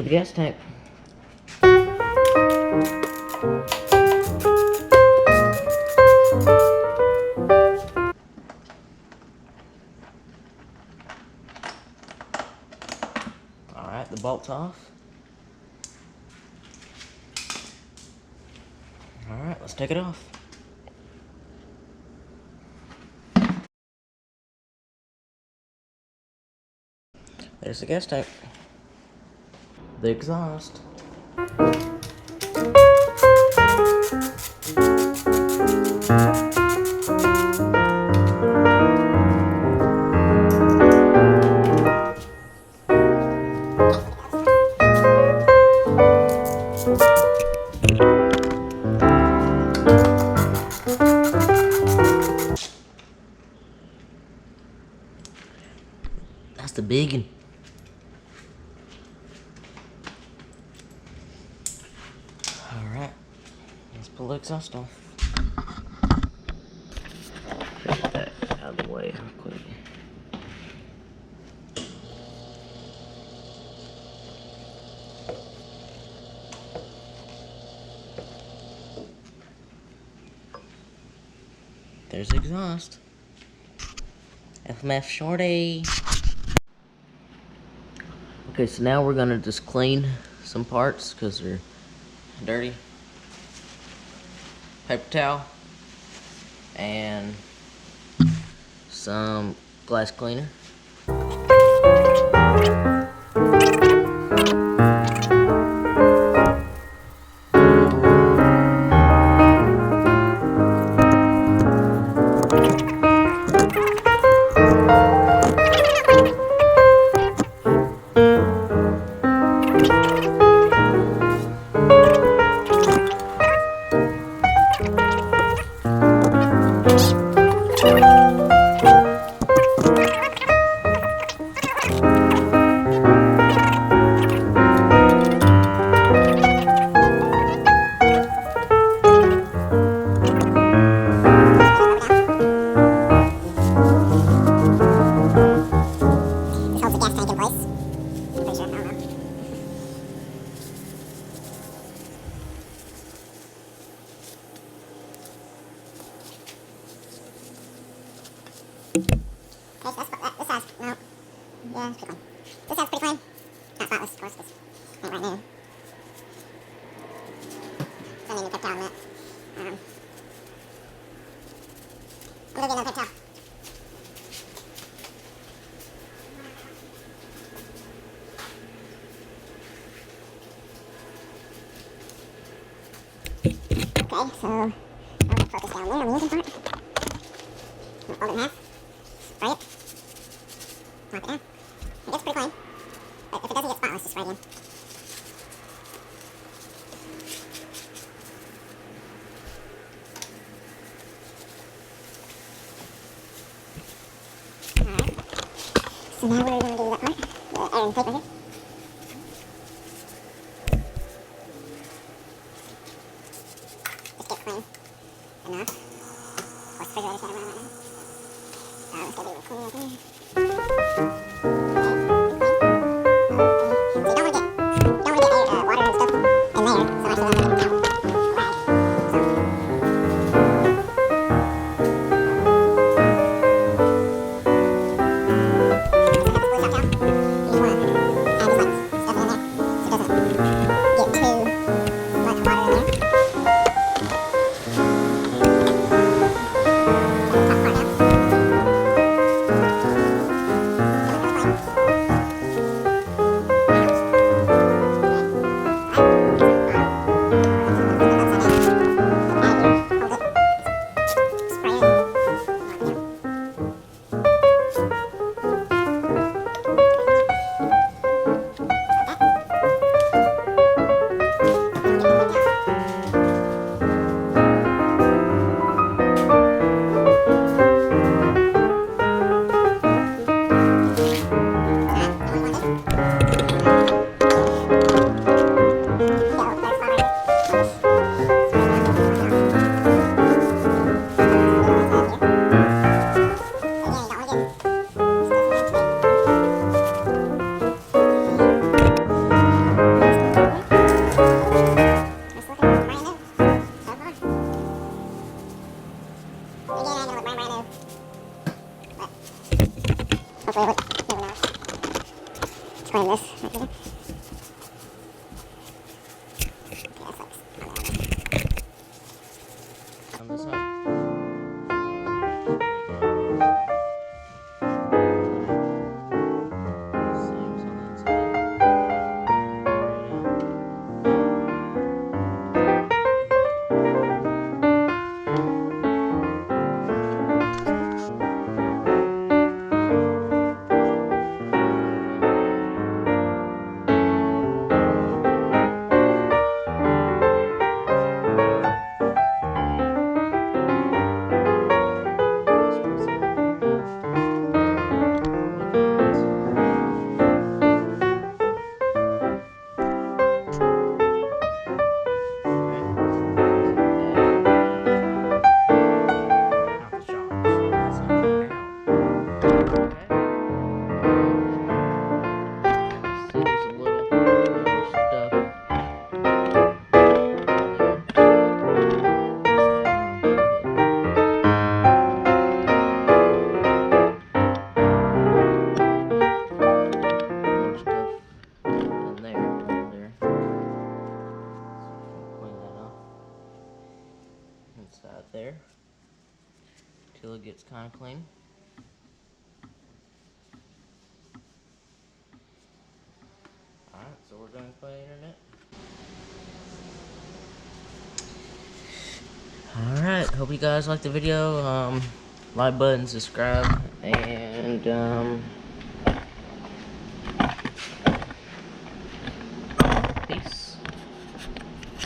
for the gas tank. Alright, the bolt's off. Alright, let's take it off. There's the gas tank. The exhaust. That's the big one. Alright, let's pull the exhaust off. Get that out of the way real quick. There's the exhaust. FMF shorty. Okay, so now we're gonna just clean some parts because they're dirty. Paper towel and some glass cleaner. This has, no, yeah, it's pretty clean. This has pretty clean. Not spotless, of course, because it ain't right new. Don't need any paper towel on that. I'm gonna get another paper towel. Okay, so I'm gonna put this down there on the engine part. I'm gonna fold it in half. Spray it. Wipe it down. It gets pretty clean. But if it doesn't get spotless, just spray it in. Alright. So now we're going to do that part. The iron tape right here. Just get clean enough. Of course, the refrigerator's got it running right now. Let's get a little clean right there. look brand new. But hopefully it looks new enough. Let's clean this. Okay, that sucks. On this side. Seams on that side. Inside there till it gets kind of clean. Alright, so we're going to play internet. Alright, hope you guys liked the video. Like button, subscribe, and